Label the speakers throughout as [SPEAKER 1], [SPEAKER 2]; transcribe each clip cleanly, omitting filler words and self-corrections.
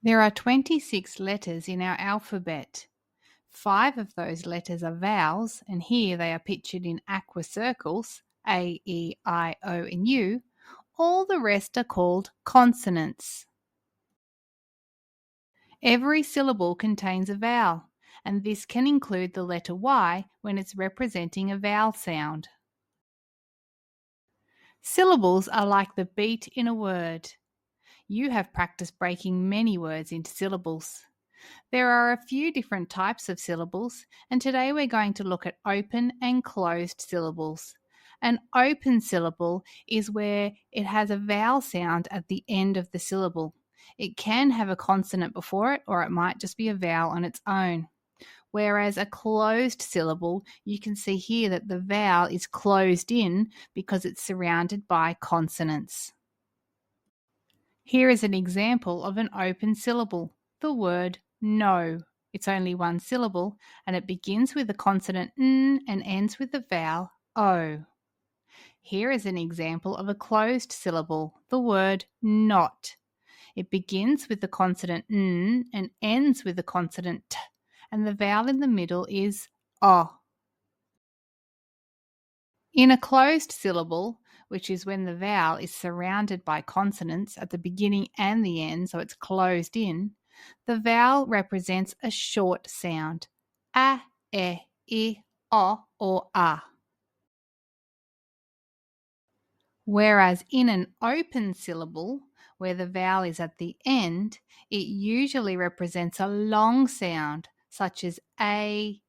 [SPEAKER 1] There are 26 letters in our alphabet. 5 of those letters are vowels, and here they are pictured in aqua circles, A, E, I, O, and U. All the rest are called consonants. Every syllable contains a vowel, and this can include the letter Y when it's representing a vowel sound. Syllables are like the beat in a word. You have practiced breaking many words into syllables. There are a few different types of syllables, and today we're going to look at open and closed syllables. An open syllable is where it has a vowel sound at the end of the syllable. It can have a consonant before it, or it might just be a vowel on its own. Whereas a closed syllable, you can see here that the vowel is closed in because it's surrounded by consonants. Here is an example of an open syllable, the word no. It's only one syllable, and it begins with the consonant n and ends with the vowel o. Here is an example of a closed syllable, the word not. It begins with the consonant n and ends with the consonant t, and the vowel in the middle is o. In a closed syllable, which is when the vowel is surrounded by consonants at the beginning and the end, so it's closed in, the vowel represents a short sound, a, I, o, or a. Whereas in an open syllable, where the vowel is at the end, it usually represents a long sound, such as a,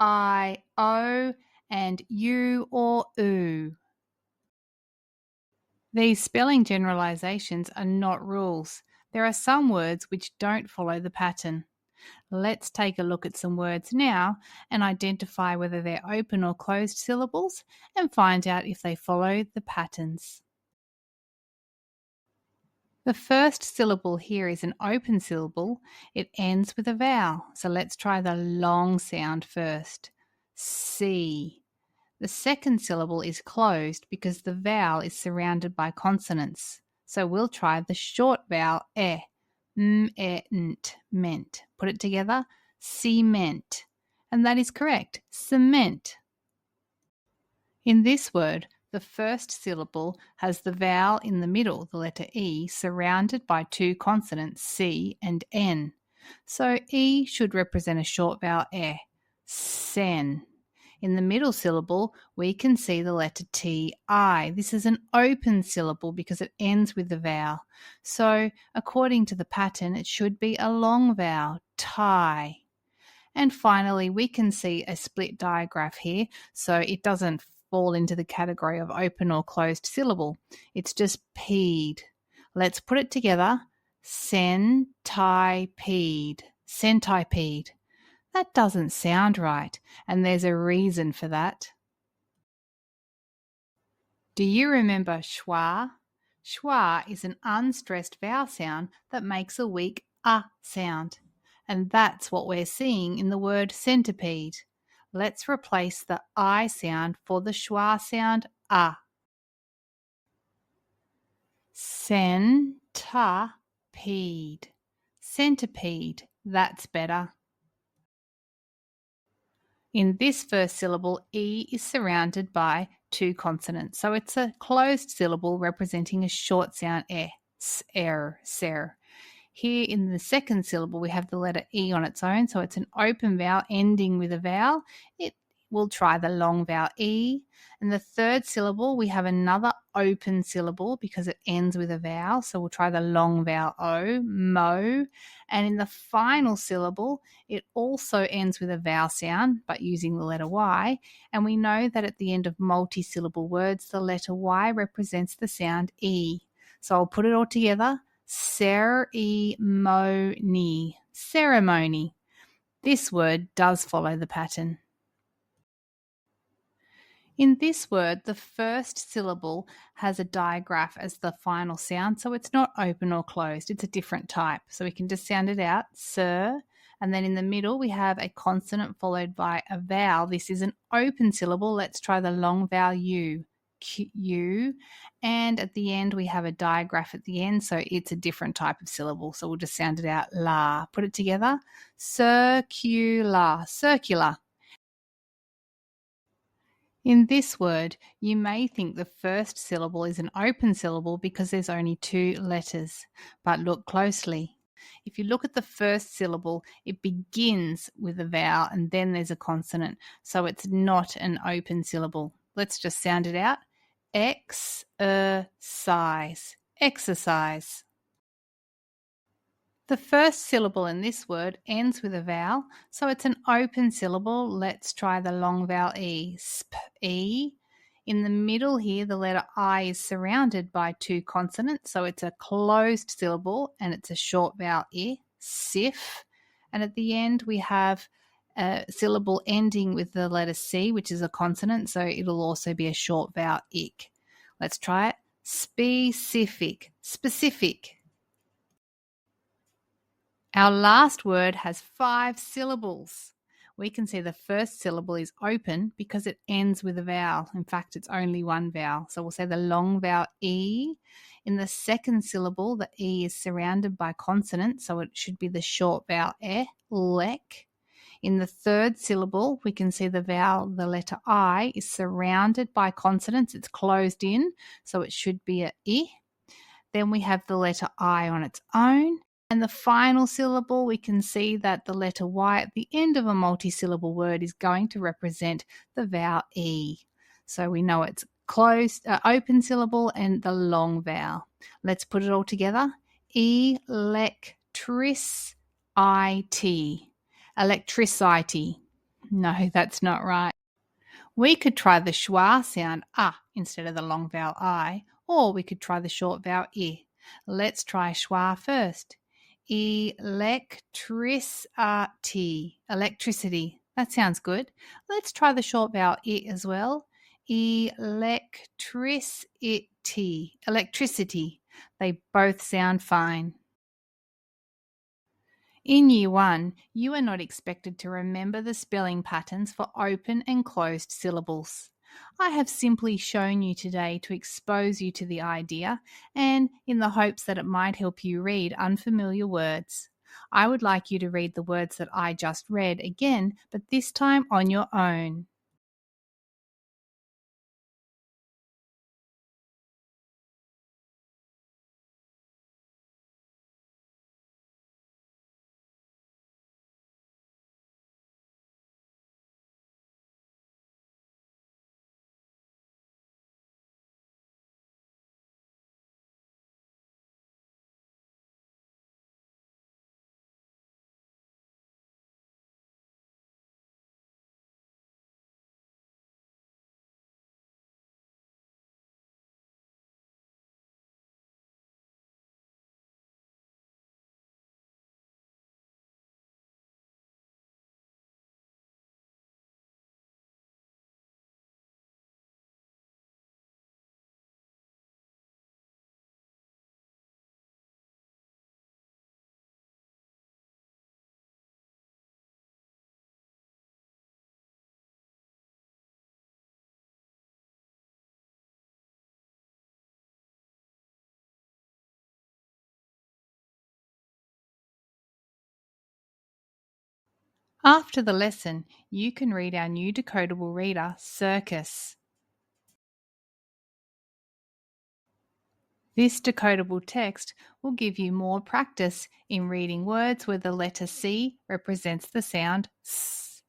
[SPEAKER 1] I, o, and u or oo. These spelling generalizations are not rules. There are some words which don't follow the pattern. Let's take a look at some words now and identify whether they're open or closed syllables and find out if they follow the patterns. The first syllable here is an open syllable. It ends with a vowel. So let's try the long sound first. See. The second syllable is closed because the vowel is surrounded by consonants. So we'll try the short vowel e. Ment. Put it together, cement. And that is correct, cement. In this word, the first syllable has the vowel in the middle, the letter E, surrounded by two consonants, C and N. So E should represent a short vowel e, sen. In the middle syllable, we can see the letter T-I. This is an open syllable because it ends with the vowel. So, according to the pattern, it should be a long vowel, tie. And finally, we can see a split digraph here, so it doesn't fall into the category of open or closed syllable. It's just peed. Let's put it together. Centipede. Centipede. That doesn't sound right, and there's a reason for that. Do you remember schwa? Schwa is an unstressed vowel sound that makes a weak sound, and that's what we're seeing in the word centipede. Let's replace the I sound for the schwa sound a. Centipede. Centipede. That's better. In this first syllable, E is surrounded by two consonants. So it's a closed syllable representing a short sound ser. Here in the second syllable, we have the letter E on its own. So it's an open vowel ending with a vowel. We'll try the long vowel E. In the third syllable, we have another open syllable because it ends with a vowel. So we'll try the long vowel O, mo. And in the final syllable, it also ends with a vowel sound, but using the letter Y. And we know that at the end of multi-syllable words, the letter Y represents the sound E. So I'll put it all together. Ceremony. Ceremony. This word does follow the pattern. In this word, the first syllable has a digraph as the final sound, so it's not open or closed. It's a different type. So we can just sound it out, sir. And then in the middle, we have a consonant followed by a vowel. This is an open syllable. Let's try the long vowel U, U, and at the end we have a digraph at the end, so it's a different type of syllable. So we'll just sound it out, la. Put it together, circular, circular. In this word, you may think the first syllable is an open syllable because there's only 2 letters, but look closely. If you look at the first syllable, it begins with a vowel and then there's a consonant, so it's not an open syllable. Let's just sound it out. Exercise, exercise. The first syllable in this word ends with a vowel, so it's an open syllable. Let's try the long vowel E. Sp, E. In the middle here, the letter I is surrounded by 2 consonants, so it's a closed syllable and it's a short vowel I. Sif. And at the end, we have a syllable ending with the letter C, which is a consonant, so it'll also be a short vowel ik. Let's try it. Specific, specific. Our last word has 5 syllables. We can see the first syllable is open because it ends with a vowel. In fact, it's only one vowel. So we'll say the long vowel E. In the second syllable, the E is surrounded by consonants, so it should be the short vowel E, lek. In the third syllable, we can see the vowel, the letter I, is surrounded by consonants. It's closed in, so it should be a I. Then we have the letter I on its own. And the final syllable, we can see that the letter Y at the end of a multi-syllable word is going to represent the vowel E. So we know it's closed, open syllable and the long vowel. Let's put it all together. Electricity. Electricity. No, that's not right. We could try the schwa sound instead of the long vowel I, or we could try the short vowel I. Let's try schwa first. Electricity. Electricity. That sounds good. Let's try the short vowel I as well. Electricity. Electricity. They both sound fine. In Year 1, you are not expected to remember the spelling patterns for open and closed syllables. I have simply shown you today to expose you to the idea and in the hopes that it might help you read unfamiliar words. I would like you to read the words that I just read again, but this time on your own. After the lesson, you can read our new decodable reader, Circus. This decodable text will give you more practice in reading words where the letter C represents the sound S.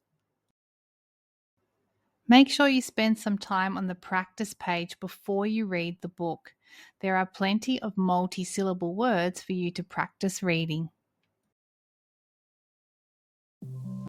[SPEAKER 1] Make sure you spend some time on the practice page before you read the book. There are plenty of multi-syllable words for you to practice reading.